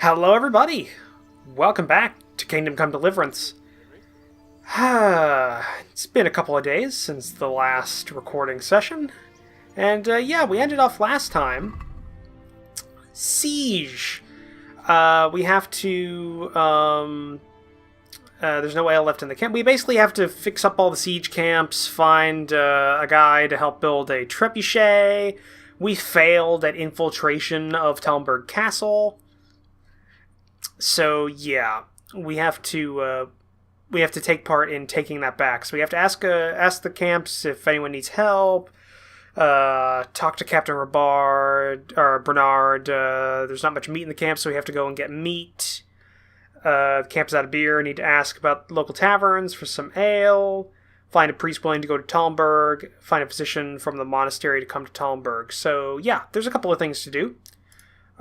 Hello, everybody! Welcome back to Kingdom Come Deliverance. It's been a couple of days since the last recording session, and yeah, we ended off last time. Siege! We have to, there's no ale left in the camp. We basically have to fix up all the siege camps, find a guy to help build a trebuchet. We failed at infiltration of Talmberg Castle. So yeah, we have to take part in taking that back. So we have to ask the camps if anyone needs help. Talk to Captain Bernard. There's not much meat in the camp, so we have to go and get meat. The camp's out of beer. Need to ask about local taverns for some ale. Find a priest willing to go to Talmberg. Find a physician from the monastery to come to Talmberg. So yeah, there's a couple of things to do.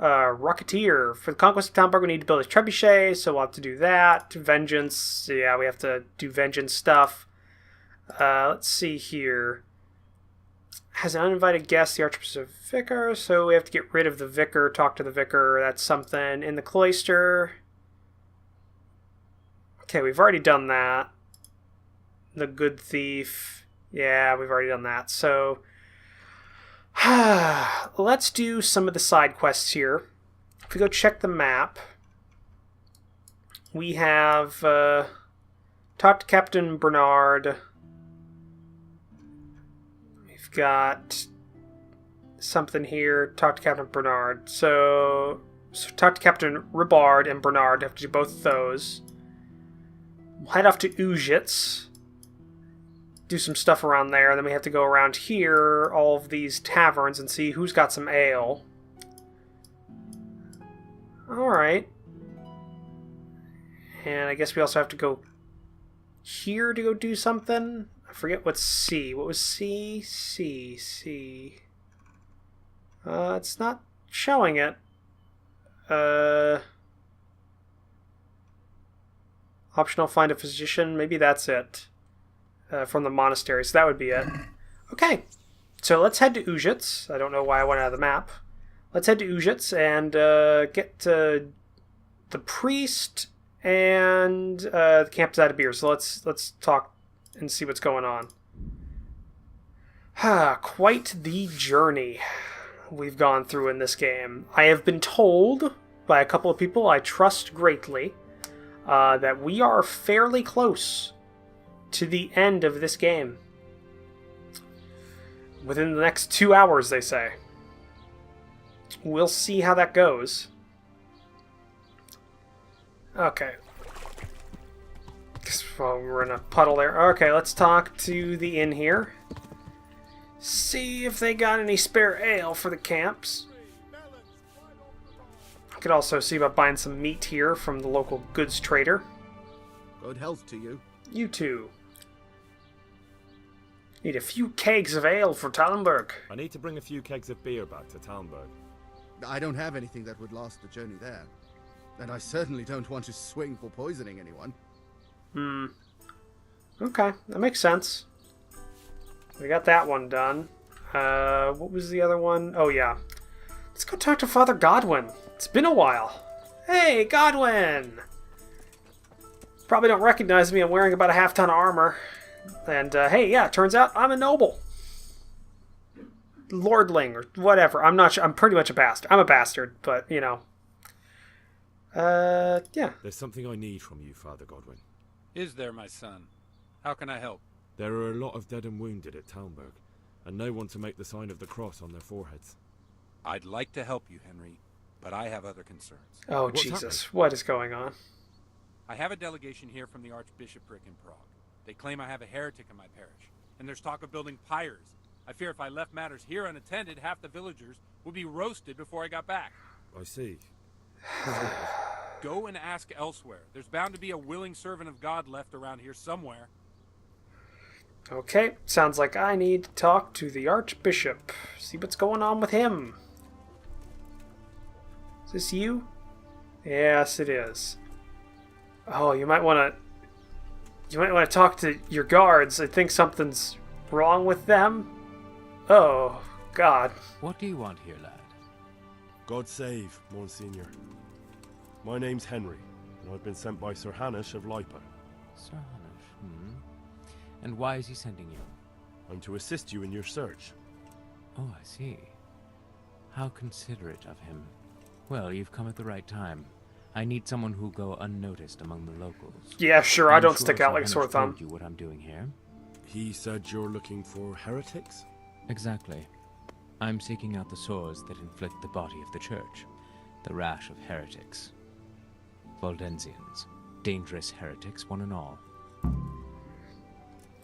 Rocketeer. For the conquest of Talmberg, we need to build a trebuchet, so we'll have to do that. Vengeance. Yeah, we have to do vengeance stuff. Let's see here. Has an uninvited guest, the Archbishop Vicar, so we have to get rid of the Vicar, talk to the Vicar, that's something. In the cloister. Okay, we've already done that. The Good Thief. Yeah, we've already done that, so... let's do some of the side quests here. If we go check the map, we have talked to Captain Bernard. We've got something here. Talk to Captain Bernard. So talk to Captain Ribard and Bernard. Have to do both of those. We'll head off to Ujits. Do some stuff around there, and then we have to go around here, all of these taverns, and see who's got some ale. Alright. And I guess we also have to go here to go do something. I forget what's C. What was C? C. It's not showing it. Optional find a physician. Maybe that's it. From the monastery, so that would be it. Okay, so let's head to Ujits. I don't know why I went out of the map. Let's head to Ujits and get the priest and the camp's out of beer. So let's talk and see what's going on. Quite the journey we've gone through in this game. I have been told by a couple of people I trust greatly that we are fairly close to the end of this game. Within the next 2 hours, they say. We'll see how that goes. Okay. Well, we're in a puddle there. Okay, let's talk to the inn here. See if they got any spare ale for the camps. I could also see about buying some meat here from the local goods trader. Good health to you. You too. Need a few kegs of ale for Talmberg. I need to bring a few kegs of beer back to Talmberg. I don't have anything that would last the journey there. And I certainly don't want to swing for poisoning anyone. Okay, that makes sense. We got that one done. What was the other one? Oh, yeah. Let's go talk to Father Godwin. It's been a while. Hey, Godwin! Probably don't recognize me. I'm wearing about a half-ton of armor. And, hey, yeah, turns out I'm a noble. Lordling, or whatever. I'm not sure. I'm pretty much a bastard. I'm a bastard, but, you know. Yeah. There's something I need from you, Father Godwin. Is there, my son? How can I help? There are a lot of dead and wounded at Talmberg, and no one to make the sign of the cross on their foreheads. I'd like to help you, Henry, but I have other concerns. Oh, What's Jesus. happening? What is going on? I have a delegation here from the Archbishopric in Prague. They claim I have a heretic in my parish, and there's talk of building pyres. I fear if I left matters here unattended, half the villagers would be roasted before I got back. I see. Go and ask elsewhere. There's bound to be a willing servant of God left around here somewhere. Okay, sounds like I need to talk to the Archbishop. See what's going on with him. Is this you? Yes, it is. Oh, you might want to talk to your guards. I think something's wrong with them. Oh, God. What do you want here, lad? God save, Monsignor. My name's Henry, and I've been sent by Sir Hanush of Lipa. Sir Hanush, And why is he sending you? I'm to assist you in your search. Oh, I see. How considerate of him. Well, you've come at the right time. I need someone who'll go unnoticed among the locals. Yeah, sure, I I'm don't sure stick out Sir like a sore Hanush thumb. told you what I'm doing here. He said you're looking for heretics? Exactly. I'm seeking out the sores that inflict the body of the church. The rash of heretics. Valdensians. Dangerous heretics, one and all.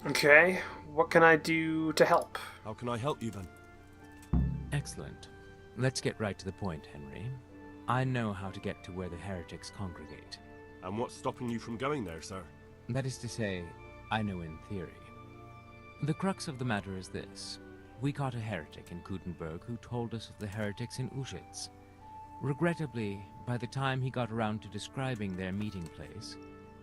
Okay, what can I do to help? How can I help you then? Excellent. Let's get right to the point, Henry. I know how to get to where the heretics congregate. And what's stopping you from going there, sir? That is to say, I know in theory. The crux of the matter is this. We caught a heretic in Kutenberg who told us of the heretics in Uschitz. Regrettably, by the time he got around to describing their meeting place,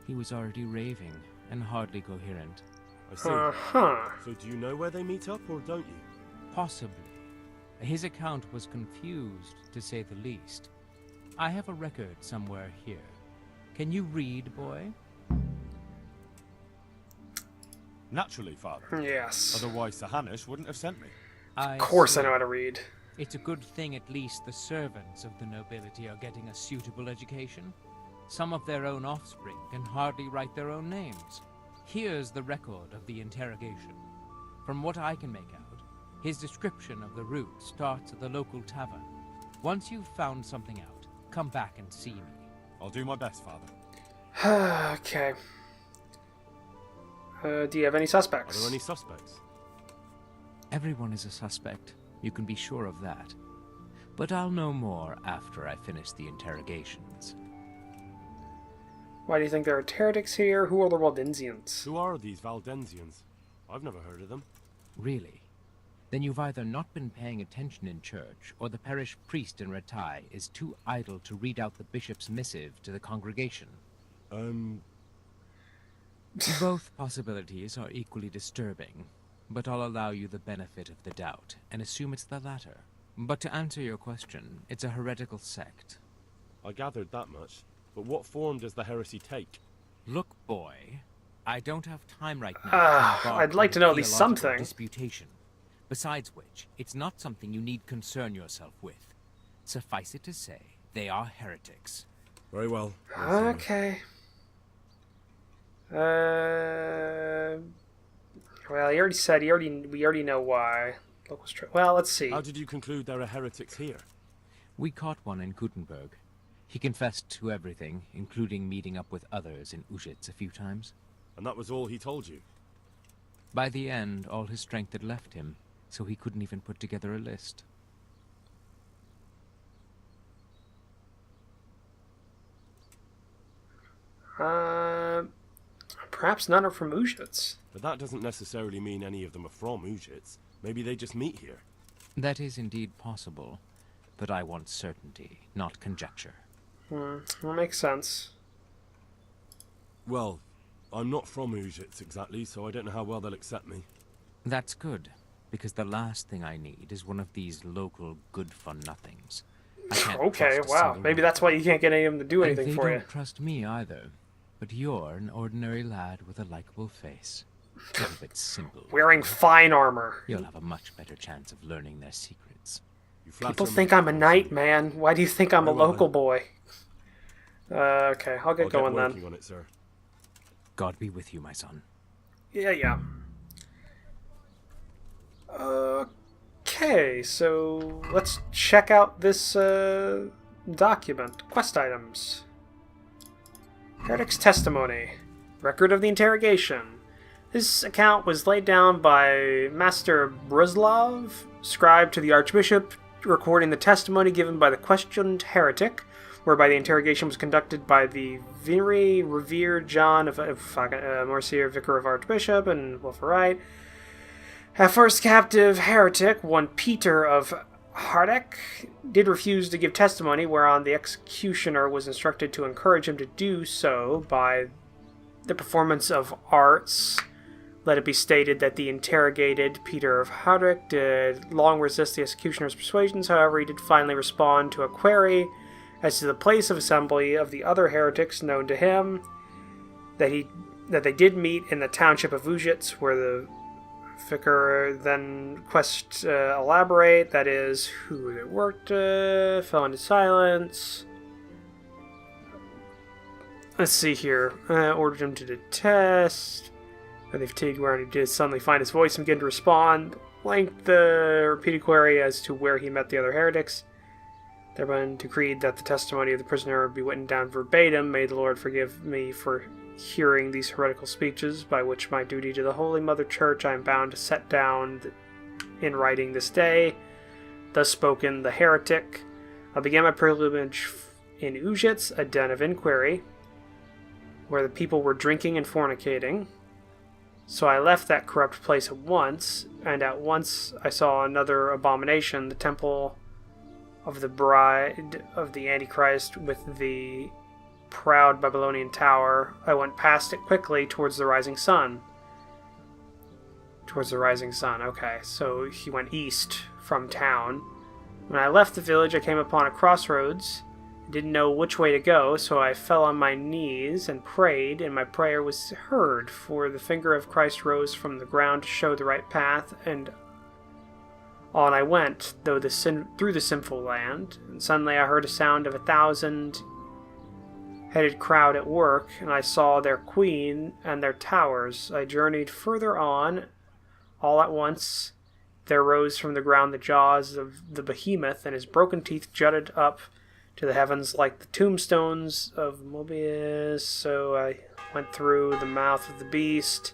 he was already raving and hardly coherent. I see. Uh-huh. So do you know where they meet up, or don't you? Possibly. His account was confused, to say the least. I have a record somewhere here. Can you read, boy? Naturally, Father. Yes. Otherwise, Sir Hanush wouldn't have sent me. Of course I know how to read. It's a good thing at least the servants of the nobility are getting a suitable education. Some of their own offspring can hardly write their own names. Here's the record of the interrogation. From what I can make out, his description of the route starts at the local tavern. Once you've found something out, come back and see me. I'll do my best, Father. Okay. Do you have any suspects? Are there any suspects? Everyone is a suspect. You can be sure of that. But I'll know more after I finish the interrogations. Why do you think there are heretics here? Who are the Waldensians? Who are these Valdensians? I've never heard of them. Really? Then you've either not been paying attention in church, or the parish priest in Ratai is too idle to read out the bishop's missive to the congregation. Both possibilities are equally disturbing, but I'll allow you the benefit of the doubt and assume it's the latter. But to answer your question, it's a heretical sect. I gathered that much. But what form does the heresy take? Look, boy, I don't have time right now. I'd like to know at least something. Disputation. Besides which, it's not something you need concern yourself with. Suffice it to say, they are heretics. Very well. Okay. Well, he already said. We already know why. Well, let's see. How did you conclude there are heretics here? We caught one in Gutenberg. He confessed to everything, including meeting up with others in Uschitz a few times. And that was all he told you? By the end, all his strength had left him, so he couldn't even put together a list. Perhaps none are from Uschitz. But that doesn't necessarily mean any of them are from Uschitz. Maybe they just meet here. That is indeed possible, but I want certainty, not conjecture. That makes sense. Well, I'm not from Uschitz exactly, so I don't know how well they'll accept me. That's good, because the last thing I need is one of these local good-for-nothings. I can't Okay, trust a wow. single Maybe one. that's why you can't get any of them to do And anything they for don't you. trust me either. But you're an ordinary lad with a likable face. A little bit simple. Wearing fine armor. You'll have a much better chance of learning their secrets. You flatter People me. think I'm a knight, man. Why do you think I'm a Very well, local then. boy? Okay, I'll get I'll going get then. working on it, sir. God be with you, my son. Yeah. Okay, so let's check out this document. Quest items. Heretic's testimony. Record of the interrogation. This account was laid down by Master Bruslov, scribe to the Archbishop, recording the testimony given by the questioned heretic, whereby the interrogation was conducted by the very revered John of Morsier, Vicar of Archbishop, and Wolferite. At first captive heretic, one Peter of Hardek, did refuse to give testimony, whereon the executioner was instructed to encourage him to do so by the performance of arts. Let it be stated that the interrogated Peter of Hardek did long resist the executioner's persuasions. However, he did finally respond to a query, as to the place of assembly of the other heretics known to him, that they did meet in the township of Ujits, where the vicar then quest elaborate, that is, who they worked, fell into silence. Let's see here. Ordered him to detest. And they fatigued where he did suddenly find his voice and begin to respond. Blanked the repeated query as to where he met the other heretics. Thereupon decreed that the testimony of the prisoner be written down verbatim. May the Lord forgive me for hearing these heretical speeches, by which my duty to the Holy Mother Church I am bound to set down in writing this day. Thus spoken the heretic. I began my pilgrimage in Ujits, a den of inquiry, where the people were drinking and fornicating. So I left that corrupt place at once, and at once I saw another abomination, the temple of the bride of the Antichrist with the proud Babylonian tower. I went past it quickly towards the rising sun. Towards the rising sun, okay. So he went east from town. When I left the village, I came upon a crossroads. I didn't know which way to go, so I fell on my knees and prayed, and my prayer was heard, for the finger of Christ rose from the ground to show the right path, and on I went, through the sinful land, and suddenly I heard a sound of 1,000-headed crowd at work, and I saw their queen and their towers. I journeyed further on. All at once there rose from the ground the jaws of the behemoth, and his broken teeth jutted up to the heavens like the tombstones of Mobius. So I went through the mouth of the beast,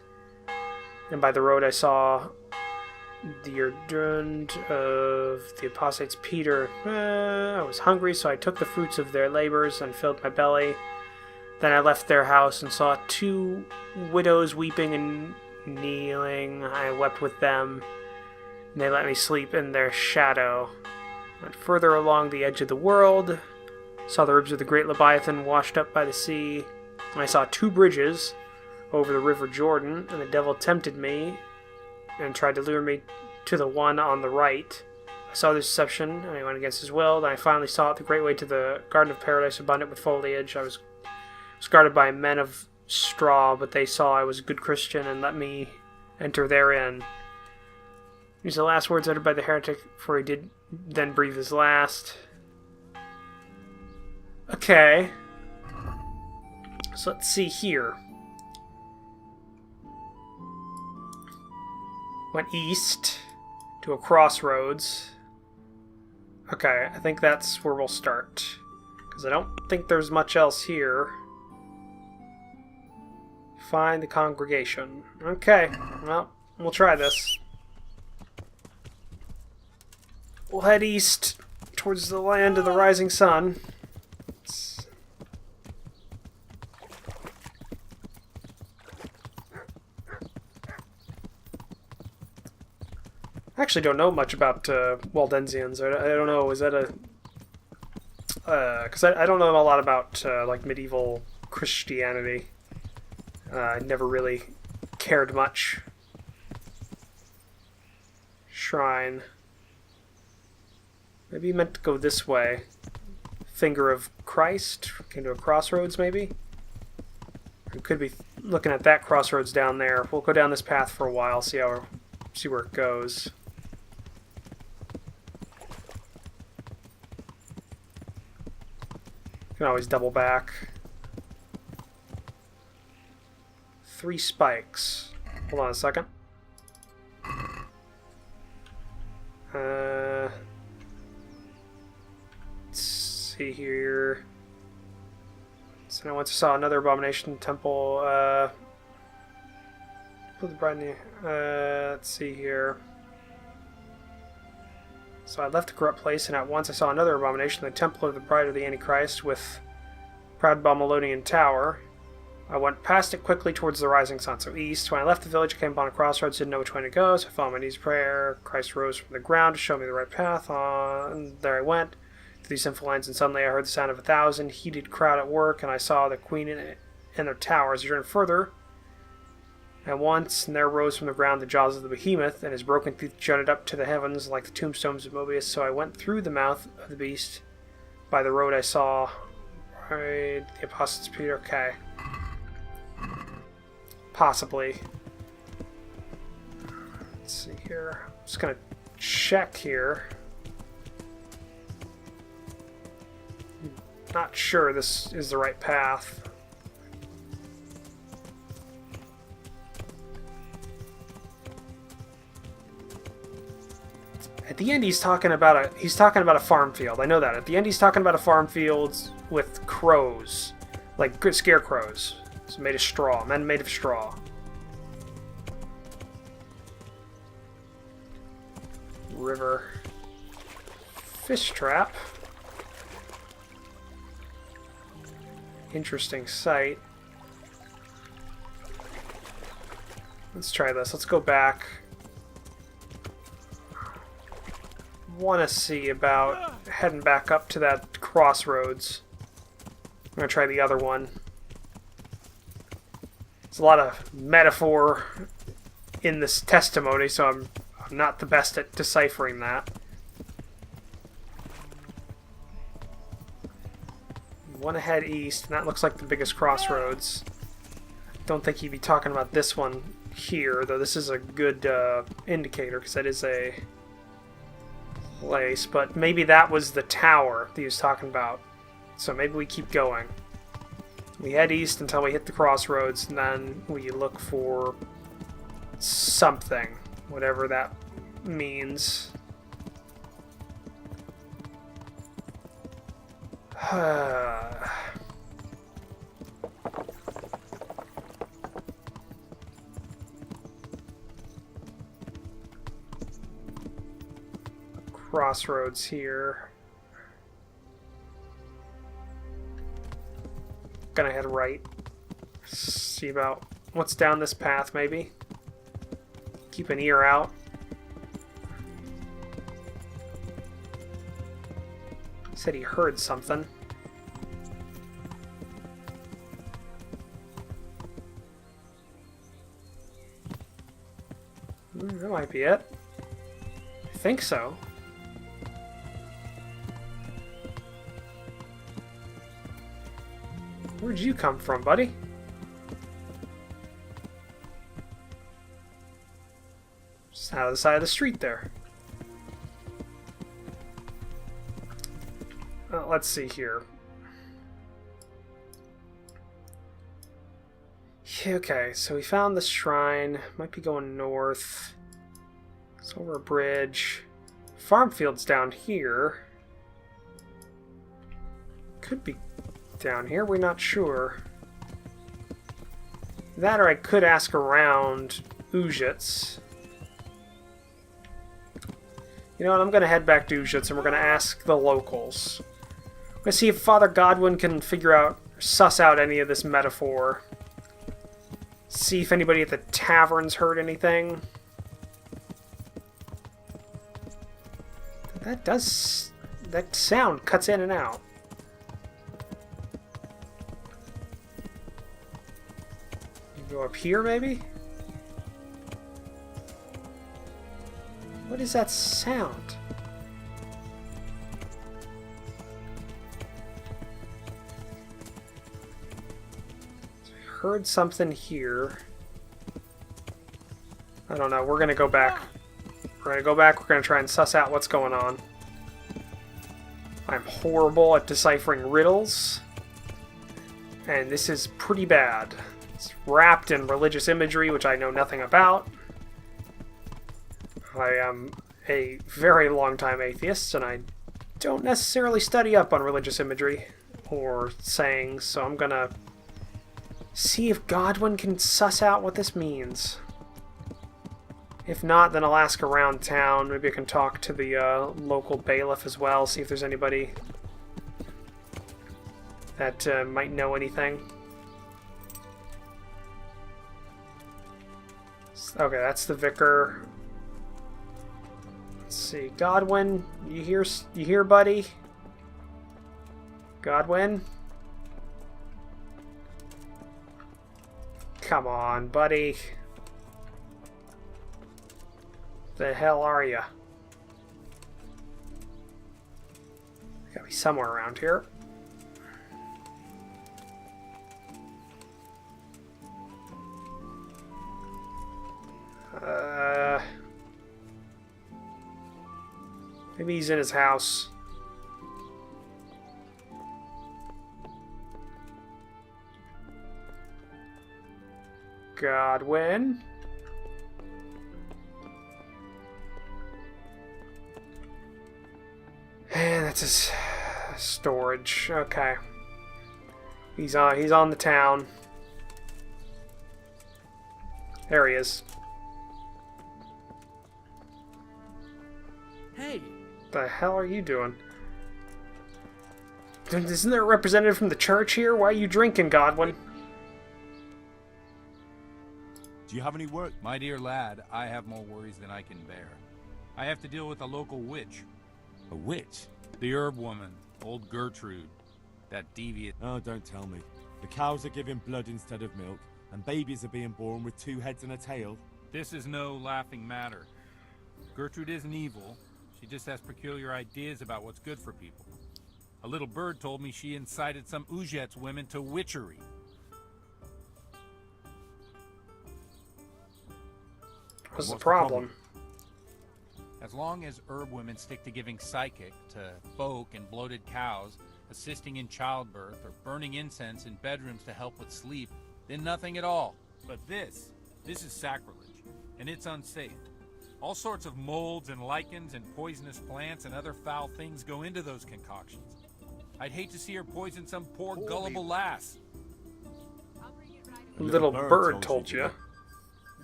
and by the road I saw the urgent of the apostates Peter. I was hungry, so I took the fruits of their labors and filled my belly. Then I left their house and saw 2 widows weeping and kneeling. I wept with them, and they let me sleep in their shadow. Went further along the edge of the world, saw the ribs of the great Leviathan washed up by the sea, and I saw 2 bridges over the river Jordan, and the devil tempted me and tried to lure me to the one on the right. I saw the deception, and I went against his will. Then I finally saw it, the great way to the Garden of Paradise, abundant with foliage. I was guarded by men of straw, but they saw I was a good Christian and let me enter therein. These are the last words uttered by the heretic, for he did then breathe his last. Okay. So let's see here. Went east to a crossroads. Okay, I think that's where we'll start, because I don't think there's much else here. Find the congregation. Okay, well, we'll try this. We'll head east towards the land of the rising sun. I actually don't know much about Waldensians. I don't know. Is that a... Because I don't know a lot about like medieval Christianity. I never really cared much. Shrine. Maybe you meant to go this way. Finger of Christ. Came to a crossroads, maybe? We could be looking at that crossroads down there. We'll go down this path for a while, see where it goes. Can always double back. 3 spikes. Hold on a second. Let's see here. So I once saw another abomination temple. Let's see here. So I left a corrupt place, and at once I saw another abomination, the temple of the bride of the Antichrist, with proud Babylonian tower. I went past it quickly towards the rising sun, so east. When I left the village, I came upon a crossroads, didn't know which way to go, so I fell on my knees in prayer. Christ rose from the ground to show me the right path. And there I went through these sinful lands, and suddenly I heard the sound of 1,000 heated crowd at work, and I saw the queen in their towers. I journeyed further, and once, and there rose from the ground the jaws of the behemoth, and his broken teeth jutted up to the heavens like the tombstones of Mobius. So I went through the mouth of the beast, by the road I saw. Right, the Apostles' Peter. Okay. Possibly. Let's see here. I'm just gonna check here. Not sure this is the right path. At the end, he's talking about a farm field. I know that. At the end, he's talking about a farm field with crows, like good scarecrows. It's made of straw. Men made of straw. River. Fish trap. Interesting sight. Let's try this. Let's go back. Want to see about heading back up to that crossroads. I'm going to try the other one. There's a lot of metaphor in this testimony, so I'm not the best at deciphering that. Want to head east, and that looks like the biggest crossroads. Don't think he'd be talking about this one here, though this is a good indicator, because that is a place, but maybe that was the tower that he was talking about. So maybe we keep going. We head east until we hit the crossroads, and then we look for something, whatever that means. Crossroads here. Gonna head right. See about what's down this path, maybe. Keep an ear out. Said he heard something. That might be it. I think so. Where'd you come from, buddy? Just out of the side of the street there. Let's see here. Okay, so we found the shrine. Might be going north. It's over a bridge. Farm field's down here. Could be down here, we're not sure. That, or I could ask around Uzhitz. You know what, I'm going to head back to Uzhitz and we're going to ask the locals. I'm going to see if Father Godwin can figure out, suss out any of this metaphor. See if anybody at the taverns heard anything. That sound cuts in and out. Go up here, maybe? What is that sound? I heard something here. I don't know. We're gonna go back. We're gonna try and suss out what's going on. I'm horrible at deciphering riddles. And this is pretty bad. It's wrapped in religious imagery, which I know nothing about. I am a very long-time atheist, and I don't necessarily study up on religious imagery or sayings, so I'm gonna see if Godwin can suss out what this means. If not, then I'll ask around town. Maybe I can talk to the local bailiff as well, see if there's anybody that might know anything. Okay, that's the vicar. Let's see, Godwin, you hear, buddy? Godwin? Come on, buddy. The hell are you? Gotta be somewhere around here. Maybe he's in his house. Godwin. And that's his storage. Okay. He's on the town. There he is. Hey, The hell are you doing? Isn't there a representative from the church here? Why are you drinking, Godwin? Do you have any work? My dear lad, I have more worries than I can bear. I have to deal with a local witch. A witch? The herb woman, old Gertrude. That deviant... Oh, don't tell me. The cows are giving blood instead of milk, and babies are being born with 2 heads and a tail. This is no laughing matter. Gertrude isn't evil. She just has peculiar ideas about what's good for people. A little bird told me she incited some Ujet's women to witchery. What's the problem? As long as herb women stick to giving psychic to folk and bloated cows, assisting in childbirth, or burning incense in bedrooms to help with sleep, then nothing at all. But this is sacrilege, and it's unsafe. All sorts of molds and lichens and poisonous plants and other foul things go into those concoctions. I'd hate to see her poison some poor gullible lass. Little bird told you.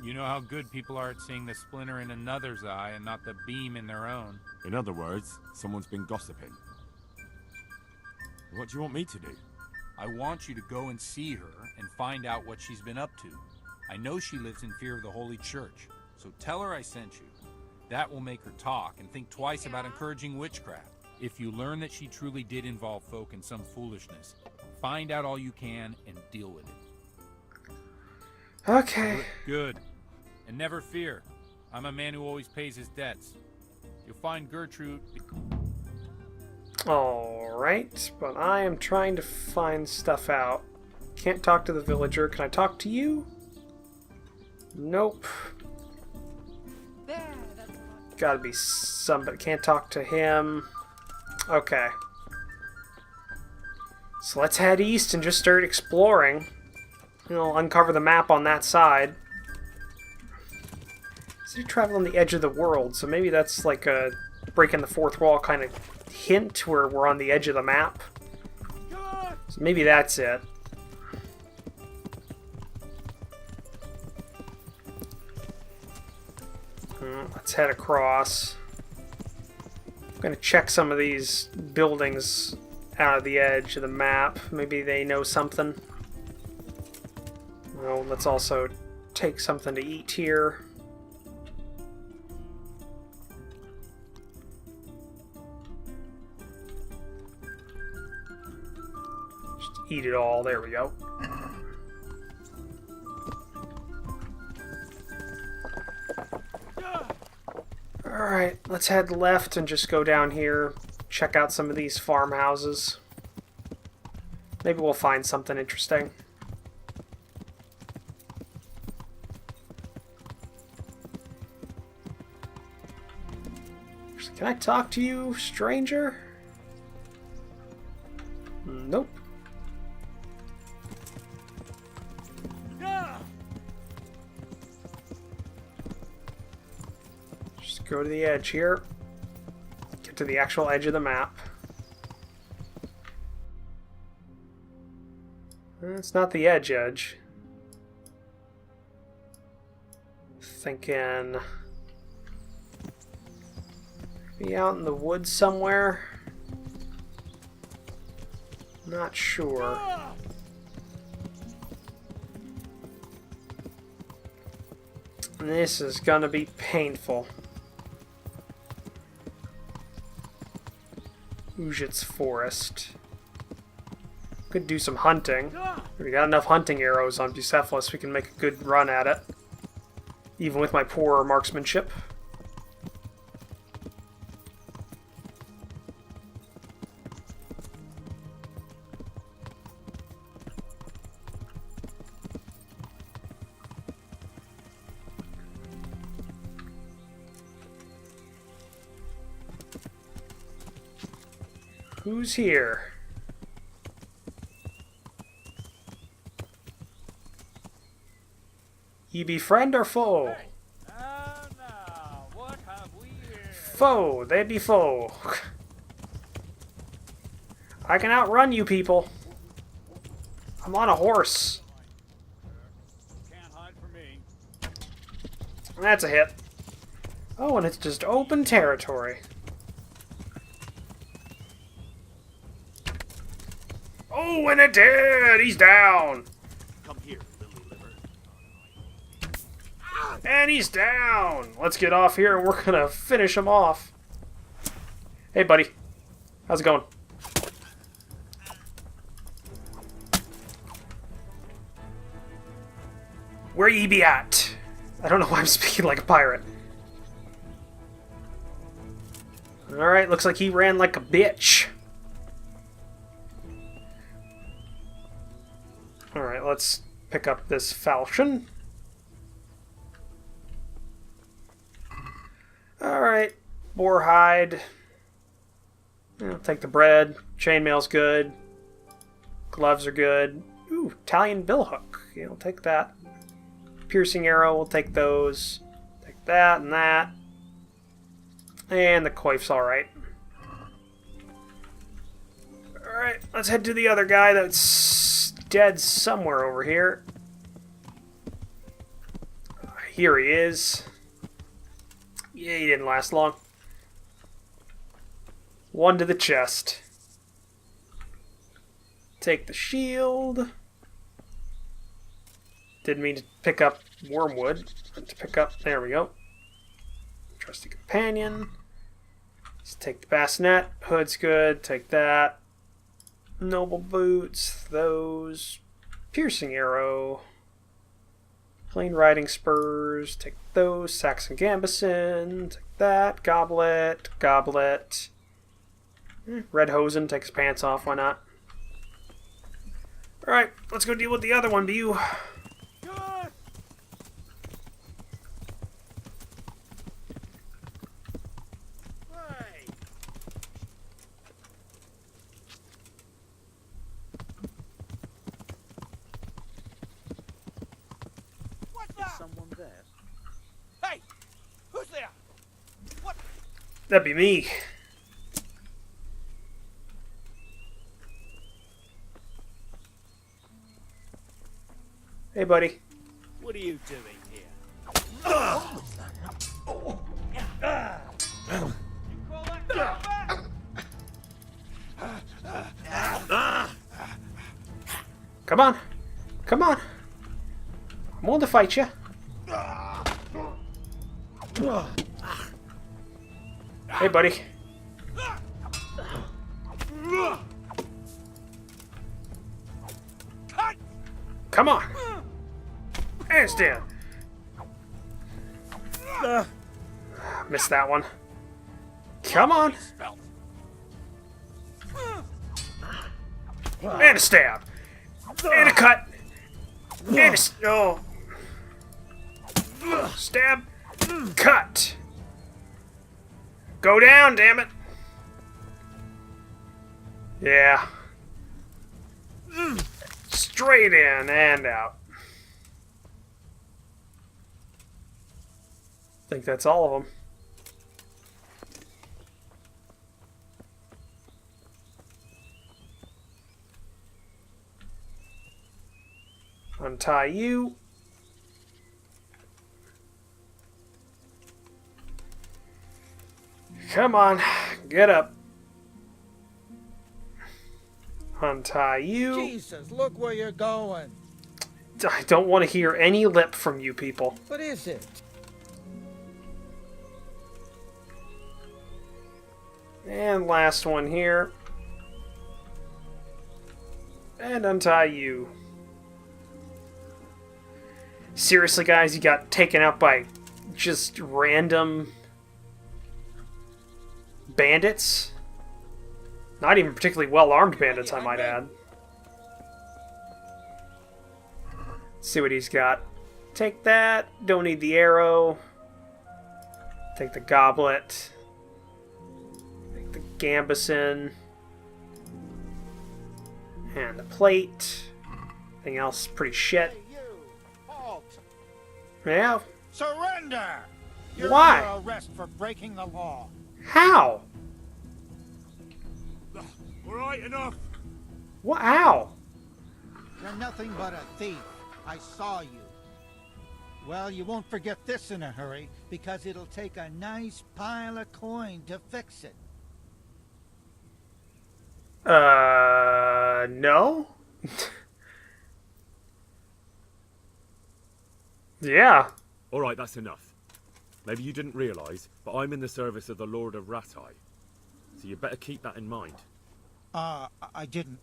You know how good people are at seeing the splinter in another's eye and not the beam in their own. In other words, someone's been gossiping. What do you want me to do? I want you to go and see her and find out what she's been up to. I know she lives in fear of the Holy Church, so tell her I sent you. That will make her talk and think twice about encouraging witchcraft. If you learn that she truly did involve folk in some foolishness, find out all you can and deal with it. Okay. Good. And never fear. I'm a man who always pays his debts. You'll find Gertrude... Alright, but I am trying to find stuff out. Can't talk to the villager. Can I talk to you? Nope. Gotta be somebody. Can't talk to him. Okay. So let's head east and just start exploring. We'll uncover the map on that side. So you travel on the edge of the world, so maybe that's like a breaking the fourth wall kind of hint where we're on the edge of the map. So maybe that's it. Let's head across. I'm going to check some of these buildings out of the edge of the map. Maybe they know something. Well, let's also take something to eat here. Just eat it all. There we go. Alright, let's head left and just go down here, check out some of these farmhouses. Maybe we'll find something interesting. Can I talk to you, stranger? Nope. Just go to the edge here. Get to the actual edge of the map. It's not the edge. Thinking... be out in the woods somewhere? Not sure. This is gonna be painful. Ujit's Forest. Could do some hunting. We got enough hunting arrows on Bucephalus, we can make a good run at it. Even with my poor marksmanship. Who's here? Ye be friend or foe? Now, what have we here? Foe, they be foe. I can outrun you people. I'm on a horse. Can't hide from me. That's a hit. Oh, and it's just open territory. Oh, and it did! He's down! Come here, lily liver. And he's down! Let's get off here and we're gonna finish him off. Hey, buddy. How's it going? Where ye be at? I don't know why I'm speaking like a pirate. Alright, looks like he ran like a bitch. Alright, let's pick up this falchion. Alright, boar hide. I'll take the bread. Chainmail's good. Gloves are good. Ooh, Italian billhook. Yeah, I'll take that. Piercing arrow, we'll take those. Take that and that. And the coif's alright. Alright, let's head to the other guy that's dead somewhere over here. Here he is. Yeah, he didn't last long. One to the chest. Take the shield. Didn't mean to pick up wormwood. To pick up, there we go. Trusty companion. Let's take the bassinet. Hood's good. Take that. Noble boots. Those. Piercing arrow. Plain riding spurs. Take those. Saxon gambeson. Take that. Goblet. Goblet. Red hosen. Take his pants off. Why not? Alright, let's go deal with the other one, Bew. Good. Hey. What's that? Someone there? Hey, who's there? What? That'd be me. Hey, buddy. What are you doing here? You call that combat? Come on. Come on. I'm willing to fight you. Hey, buddy. Come on. Handstand. Missed that one. Come on. And a stab. And a cut. And a... Oh. Stab. Cut. Go down, damn it. Yeah. Straight in and out. I think that's all of them. Untie you. Come on, get up. Untie you. Jesus, look where you're going. I don't want to hear any lip from you people. What is it? And last one here. And untie you. Seriously, guys, you got taken out by just random bandits? Not even particularly well-armed bandits, I might add. Let's see what he's got. Take that. Don't need the arrow. Take the goblet. Take the gambeson. And the plate. Anything else pretty shit. Hey, you! Halt! Yeah. Surrender! You're Why? under arrest for breaking the law. How? Alright, enough! What? How? You're nothing but a thief. I saw you. Well, you won't forget this in a hurry, because it'll take a nice pile of coin to fix it. No? Yeah. Alright, that's enough. Maybe you didn't realise, but I'm in the service of the Lord of Ratai. So you better keep that in mind. I didn't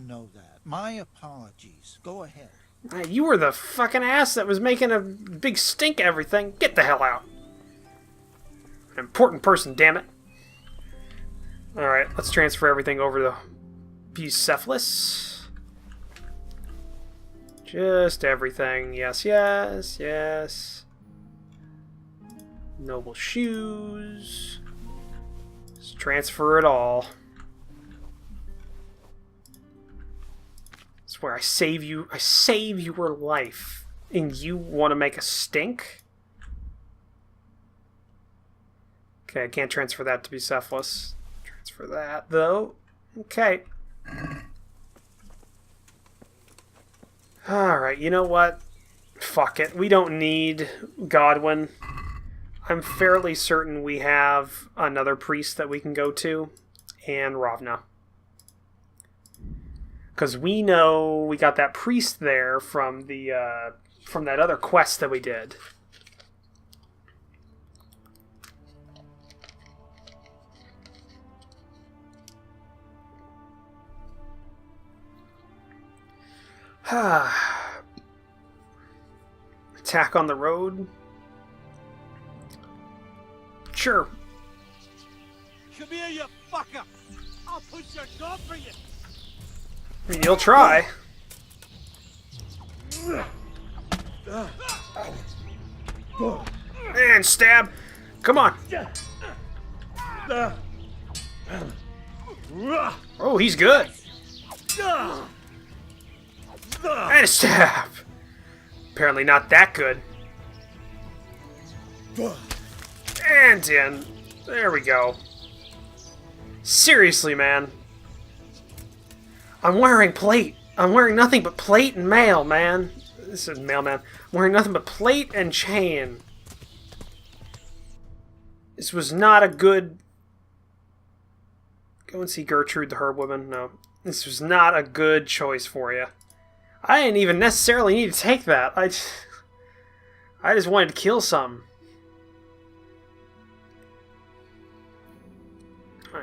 know that. My apologies. Go ahead. You were the fucking ass that was making a big stink of everything. Get the hell out. An important person, damn it. Alright, let's transfer everything over to Bucephalus. Just everything. Yes, yes, yes. Noble shoes. Let's transfer it all. Where I save your life, and you want to make a stink? Okay, I can't transfer that to Bucephalus. Transfer that, though. Okay. Alright, you know what? Fuck it. We don't need Godwin. I'm fairly certain we have another priest that we can go to, and Ravna. Because we know we got that priest there from the from that other quest that we did. Attack on the road. Sure. Come here, you fucker! I'll push your dog for you! You'll try. And stab. Come on. Oh, he's good. And a stab. Apparently not that good. And in. There we go. Seriously, man. I'm wearing plate. I'm wearing nothing but plate and mail, man. This is mailman. I'm wearing nothing but plate and chain. This was not a good... Go and see Gertrude, the herb woman. No. This was not a good choice for you. I didn't even necessarily need to take that. I just wanted to kill some.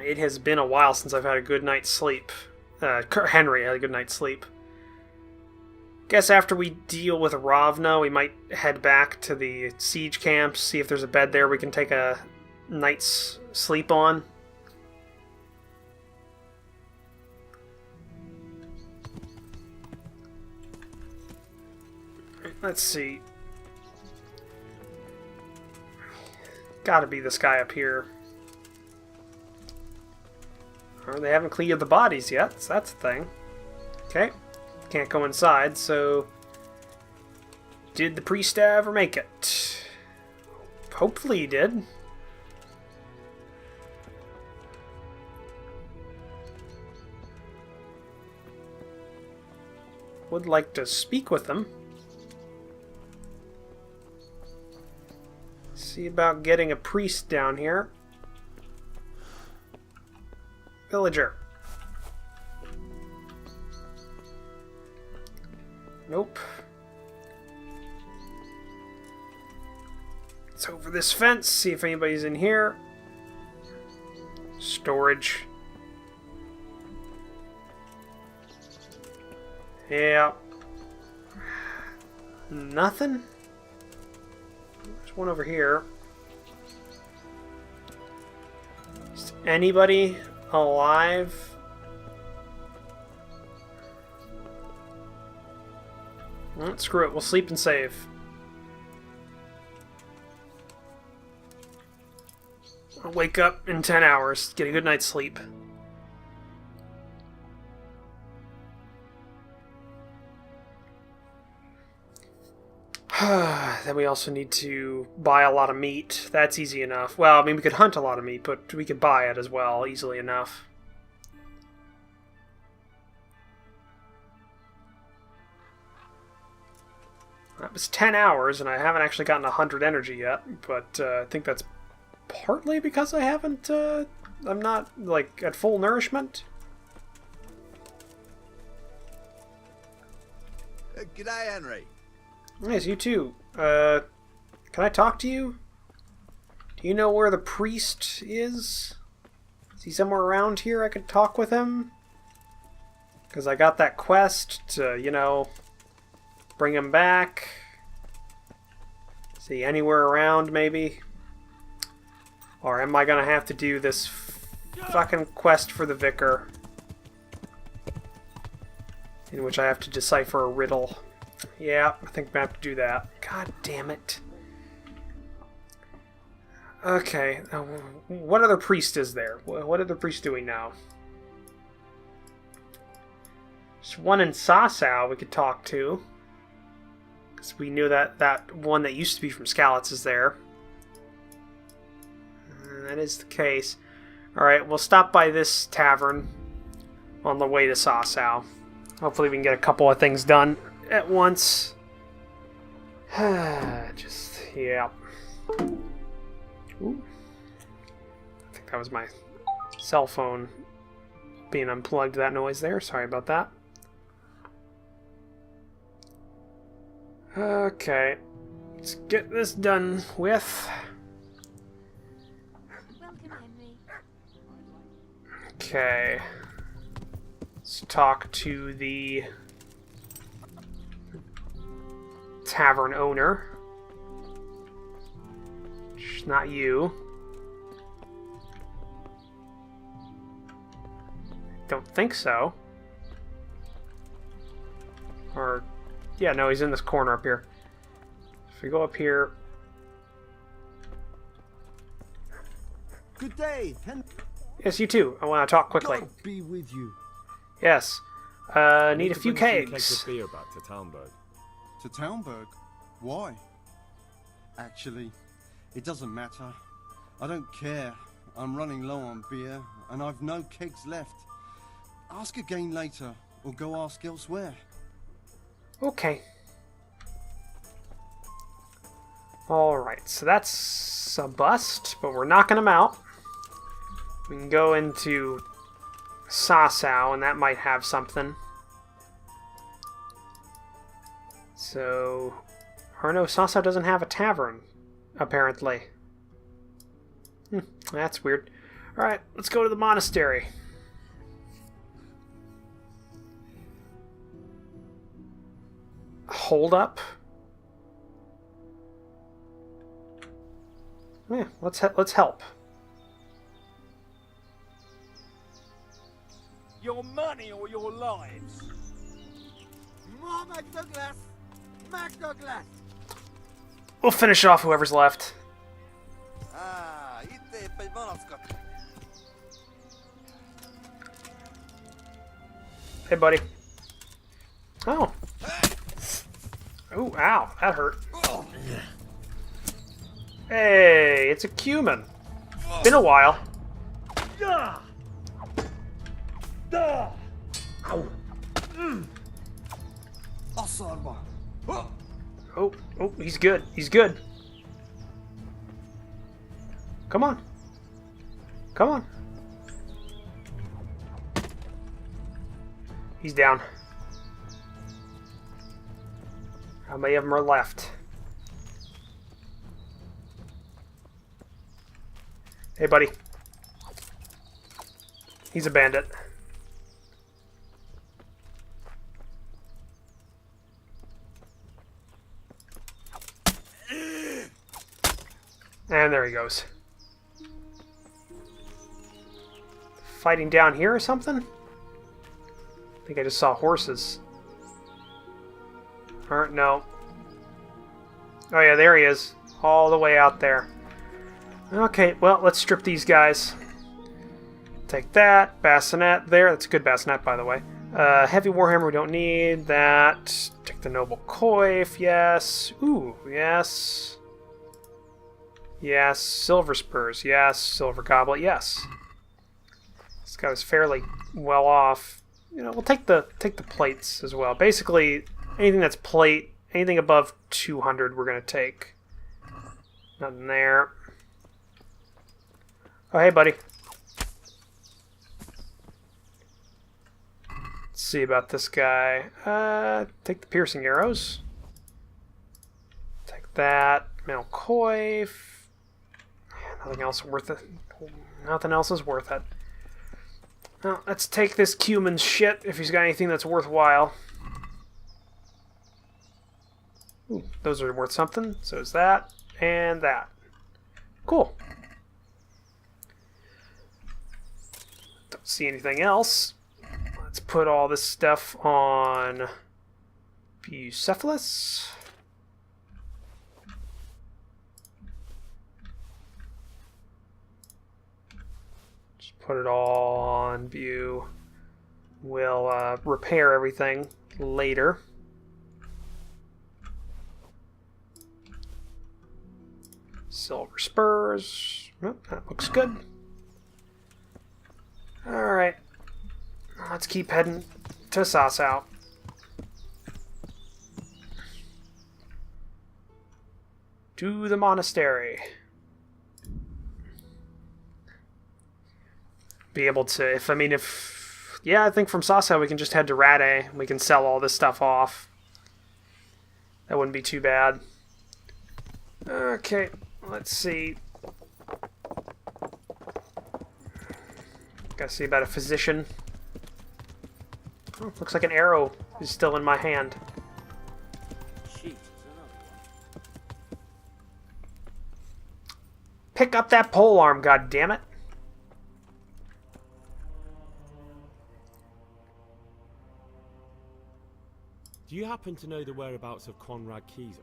It has been a while since I've had a good night's sleep. Henry had a good night's sleep. Guess after we deal with Ravna, we might head back to the siege camp, see if there's a bed there we can take a night's sleep on. Let's see. Gotta be this guy up here. Or they haven't cleared the bodies yet, so that's a thing. Okay. Can't go inside, so... Did the priest ever make it? Hopefully he did. Would like to speak with him. See about getting a priest down here. Villager. Nope. Let's over this fence, see if anybody's in here. Storage. Yeah. Nothing? There's one over here. Is anybody alive? Well, screw it, we'll sleep and save. I'll wake up in 10 hours, get a good night's sleep. Then we also need to buy a lot of meat. That's easy enough. Well, I mean, we could hunt a lot of meat, but we could buy it as well, easily enough. That was 10 hours, and I haven't actually gotten 100 energy yet, but I think that's partly because I haven't, I'm not, like, at full nourishment. G'day, Henry. Yes, you too. Can I talk to you? Do you know where the priest is? Is he somewhere around here I could talk with him? Because I got that quest to, you know, bring him back. Is he anywhere around, maybe? Or am I gonna have to do this fucking quest for the vicar? In which I have to decipher a riddle. Yeah, I think I'm gonna have to do that. God damn it. Okay, what other priest is there? What other priest do we know? There's one in Sasau we could talk to. Because we knew that one that used to be from Skalitz is there. That is the case. Alright, we'll stop by this tavern on the way to Sasau. Hopefully we can get a couple of things done at once. Just, yeah. Ooh. I think that was my cell phone being unplugged, that noise there. Sorry about that. Okay. Let's get this done with. Welcome, Henry. Okay. Let's talk to the tavern owner. It's not you. Don't think so. Or, yeah, no, he's in this corner up here. If we go up here. Good day, Yes, you too. I want to talk quickly. God be with you. Yes. Need a few kegs kegs. of beer back to Talmberg. To Townburg? Why? Actually, it doesn't matter. I don't care. I'm running low on beer, and I've no kegs left. Ask again later, or go ask elsewhere. Okay. Alright, so that's a bust, but we're knocking them out. We can go into Sasau, and that might have something. So, or no, Sasau doesn't have a tavern, apparently. That's weird. Alright, let's go to the monastery. Hold up. Yeah, let's help. Your money or your lives? More McDouglas! McDouglas! We'll finish off whoever's left. Hey, buddy. Oh. Oh, ow. That hurt. Hey, it's a cumin. Been a while. Ow. Oh, he's good. He's good. Come on. Come on. He's down. How many of them are left? Hey, buddy. He's a bandit. And there he goes. Fighting down here or something? I think I just saw horses. Or, no. Oh yeah, there he is. All the way out there. Okay, well, let's strip these guys. Take that. Bassinet there. That's a good bassinet, by the way. Heavy warhammer we don't need. That. Take the noble coif. Yes. Ooh, yes. Yes. Silver spurs. Yes. Silver goblet. Yes. This guy was fairly well off. You know, we'll take the plates as well. Basically, anything that's plate, anything above 200, we're gonna take. Nothing there. Oh, hey, buddy. Let's see about this guy. Take the piercing arrows. Take that. Metal coif. Nothing else worth it. Nothing else is worth it. Well, let's take this cumin shit if he's got anything that's worthwhile. Ooh, those are worth something. So is that and that. Cool. Don't see anything else. Let's put all this stuff on Bucephalus. Just put it all on Bu. We'll repair everything later. Silver spurs. Oh, that looks good. Alright. Let's keep heading to Sasau. To the monastery. Be able to, yeah, I think from Sasau we can just head to Rade. We can sell all this stuff off. That wouldn't be too bad. Okay, let's see. Gotta see about a physician. Oh, looks like an arrow is still in my hand. Pick up that pole arm, goddammit. Do you happen to know the whereabouts of Conrad Keyser?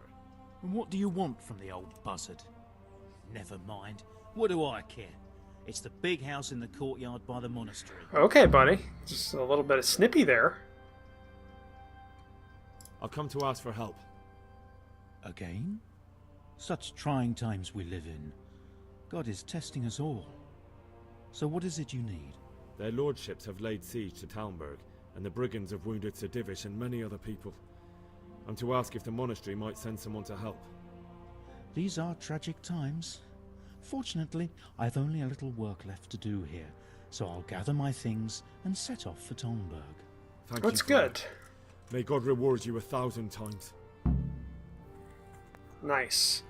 And what do you want from the old buzzard? Never mind. What do I care? It's the big house in the courtyard by the monastery. Okay, buddy. Just a little bit of snippy there. I've come to ask for help. Again? Such trying times we live in. God is testing us all. So what is it you need? Their lordships have laid siege to Talmberg, and the brigands have wounded Sir Divish and many other people. I'm to ask if the monastery might send someone to help. These are tragic times. Fortunately, I've only a little work left to do here, so I'll gather my things and set off for Talmberg. Thank That's you, good. May God reward you 1,000 times. Nice.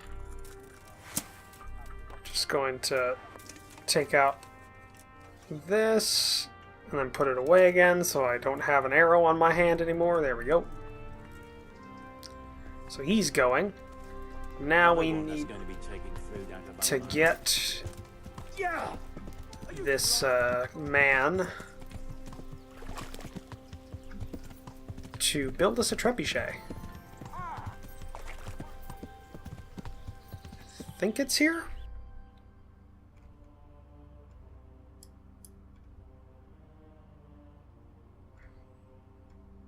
Just going to take out this and then put it away again so I don't have an arrow on my hand anymore. There we go. So he's going. Now we need to get this man to build us a trebuchet. Think it's here?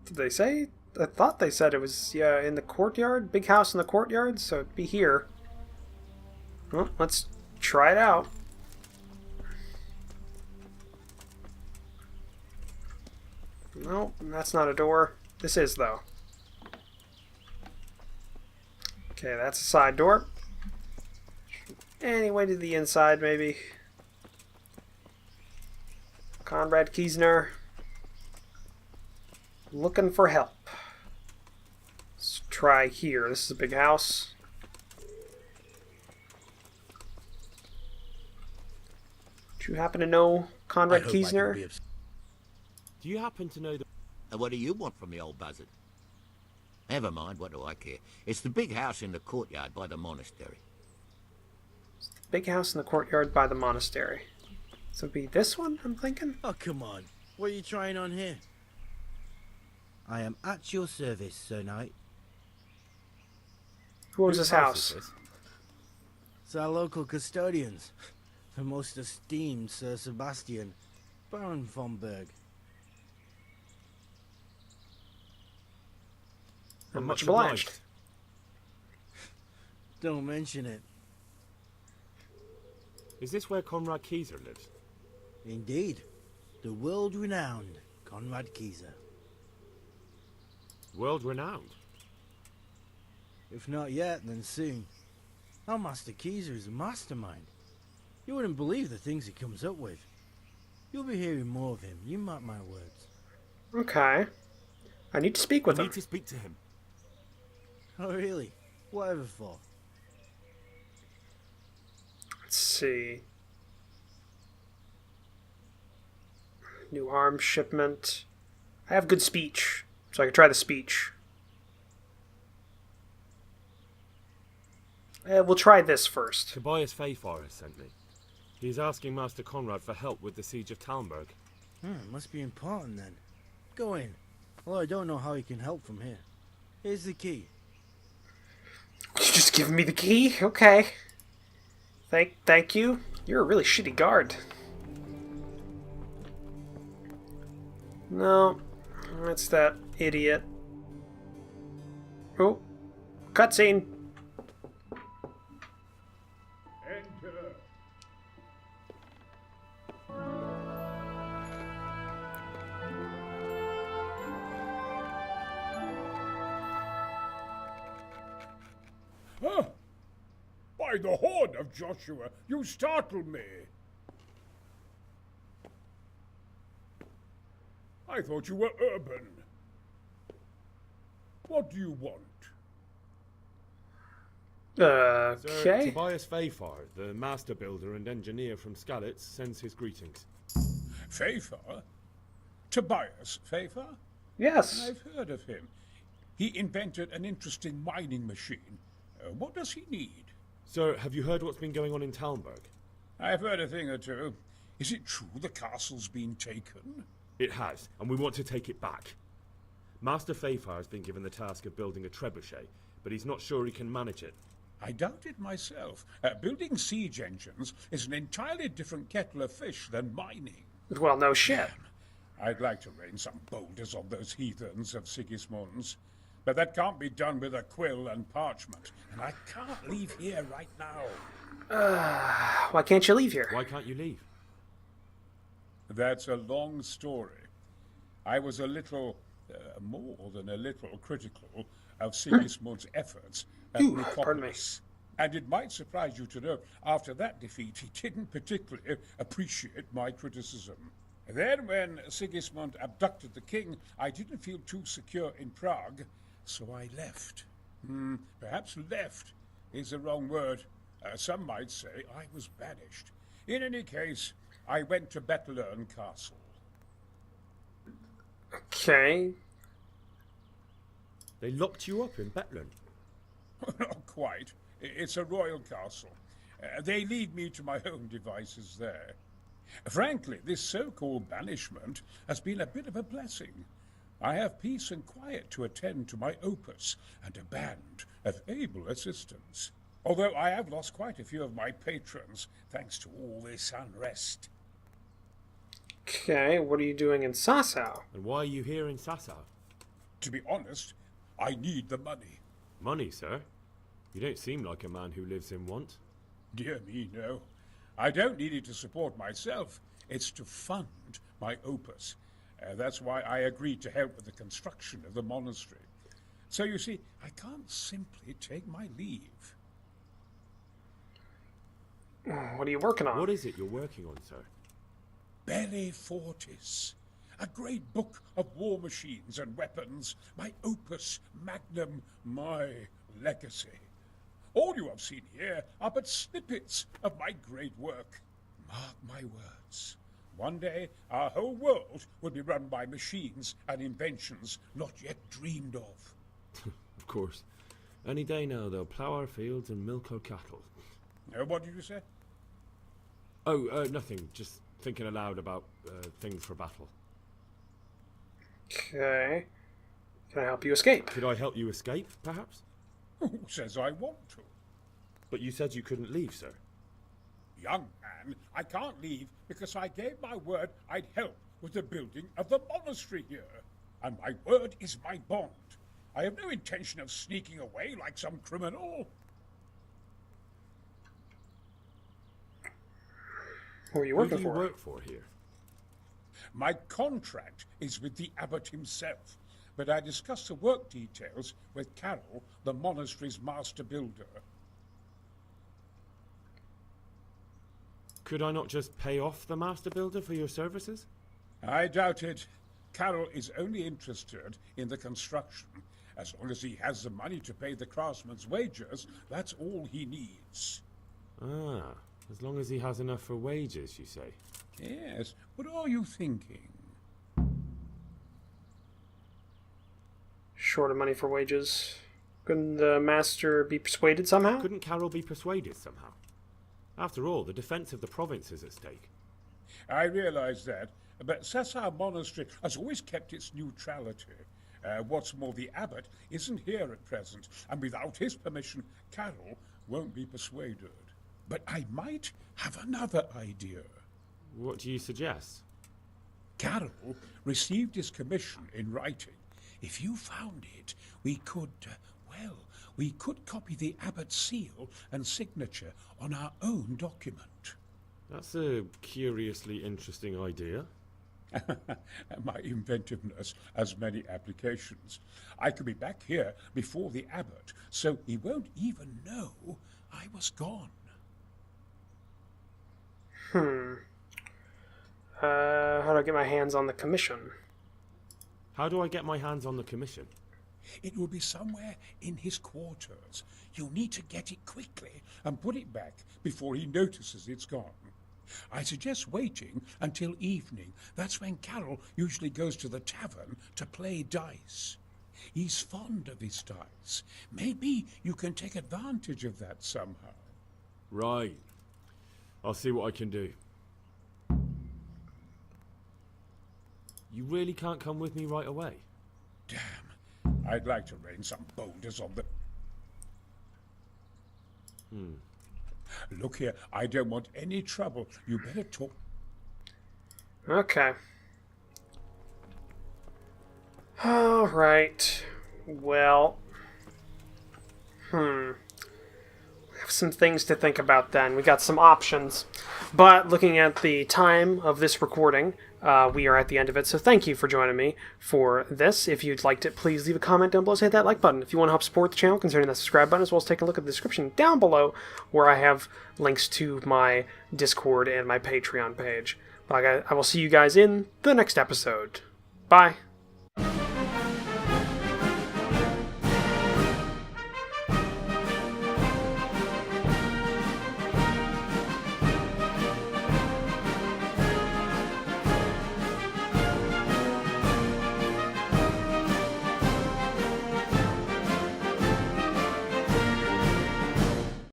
Did they say? I thought they said it was in the courtyard, big house in the courtyard, so it'd be here. Well, let's try it out. No, that's not a door. This is, though. Okay, that's a side door. Any way to the inside, maybe. Conrad Kiesner. Looking for help. Let's try here. This is a big house. Do you happen to know Conrad Kiesner? Do you happen to know the... And what do you want from the old buzzard? Never mind, what do I care? It's the big house in the courtyard by the monastery. Big house in the courtyard by the monastery. So it'd be this one, I'm thinking? Oh, come on. What are you trying on here? I am at your service, Sir Knight. Who owns this house? It's our local custodians. The most esteemed Sir Sebastian, Baron von Berg. I'm much obliged. Don't mention it. Is this where Conrad Keyser lives? Indeed. The world-renowned Conrad Keyser. World-renowned? If not yet, then soon. Our Master Keyser is a mastermind. You wouldn't believe the things he comes up with. You'll be hearing more of him, you mark my words. Okay. I need to speak with I him. need to speak to him. Oh really? Whatever for? Let's see. New arms shipment. I have good speech, so I can try the speech. We'll try this first. Tobias Fayfar has sent me. He's asking Master Conrad for help with the siege of Talmberg. Must be important then. Go in. Well, I don't know how he can help from here. Here's the key. You just giving me the key? Okay. Thank you. You're a really shitty guard. No, that's that idiot. Oh, cutscene. Enter. Huh? By the horn of Joshua, you startle me. I thought you were urban. What do you want? Sir, Okay. Tobias Fayfar, the master builder and engineer from Skalitz, sends his greetings. Fayfar? Tobias Fayfar? Yes. I've heard of him. He invented an interesting mining machine. What does he need? Sir, have you heard what's been going on in Talmberg? I've heard a thing or two. Is it true the castle's been taken? It has, and we want to take it back. Master Fayfar has been given the task of building a trebuchet, but he's not sure he can manage it. I doubt it myself. Building siege engines is an entirely different kettle of fish than mining. Well, no shit. I'd like to rain some boulders on those heathens of Sigismund's, but that can't be done with a quill and parchment, and I can't leave here right now. Why can't you leave here? Why can't you leave? That's a long story. I was a little, more than a little, critical of Sigismund's efforts at pardon me. Nicopolis. And it might surprise you to know, after that defeat, he didn't particularly appreciate my criticism. Then, when Sigismund abducted the king, I didn't feel too secure in Prague, so I left. Perhaps left is the wrong word. Some might say I was banished. In any case, I went to Bettelern Castle. Okay. They locked you up in Bethlem. Not quite. It's a royal castle. They leave me to my own devices there. Frankly, this so-called banishment has been a bit of a blessing. I have peace and quiet to attend to my opus and a band of able assistants. Although I have lost quite a few of my patrons thanks to all this unrest. Okay, what are you doing in Sasau? And why are you here in Sasau? To be honest, I need the money. Money, sir? You don't seem like a man who lives in want. Dear me, no. I don't need it to support myself. It's to fund my opus. That's why I agreed to help with the construction of the monastery. So you see, I can't simply take my leave. What are you working on? What is it you're working on, sir? Belli Fortis. A great book of war machines and weapons. My opus magnum, my legacy. All you have seen here are but snippets of my great work. Mark my words. One day, our whole world will be run by machines and inventions not yet dreamed of. Of course. Any day now, they'll plough our fields and milk our cattle. What did you say? Oh, nothing. Just thinking aloud about things for battle. Okay. Can I help you escape? Could I help you escape, perhaps? Who says I want to? But you said you couldn't leave, sir. Young man, I can't leave because I gave my word I'd help with the building of the monastery here. And my word is my bond. I have no intention of sneaking away like some criminal. Who are you Who working do you for? work for here? My contract is with the abbot himself, but I discuss the work details with Carol, the monastery's master builder. Could I not just pay off the master builder for your services? I doubt it. Carol is only interested in the construction. As long as he has the money to pay the craftsman's wages, that's all he needs. Ah, as long as he has enough for wages, you say? Yes, what are you thinking? Short of money for wages. Couldn't the master be persuaded somehow? Couldn't Carol be persuaded somehow? After all, the defense of the province is at stake. I realize that, but Sassar Monastery has always kept its neutrality. What's more, the abbot isn't here at present, and without his permission, Carol won't be persuaded. But I might have another idea. What do you suggest? Carol received his commission in writing. If you found it, we could, we could copy the abbot's seal and signature on our own document. That's a curiously interesting idea. My inventiveness has many applications. I could be back here before the abbot, so he won't even know I was gone. How do I get my hands on the commission? How do I get my hands on the commission? It will be somewhere in his quarters. You'll need to get it quickly and put it back before he notices it's gone. I suggest waiting until evening. That's when Carol usually goes to the tavern to play dice. He's fond of his dice. Maybe you can take advantage of that somehow. Right. I'll see what I can do. You really can't come with me right away? Damn. I'd like to rain some boulders on the... Look here, I don't want any trouble. You better talk... Okay. Alright. Well... We have some things to think about then. We got some options. But looking at the time of this recording, we are at the end of it, so thank you for joining me for this. If you'd liked it, please leave a comment down below, hit that like button. If you want to help support the channel, consider that subscribe button, as well as take a look at the description down below, where I have links to my Discord and my Patreon page. But I will see you guys in the next episode. Bye!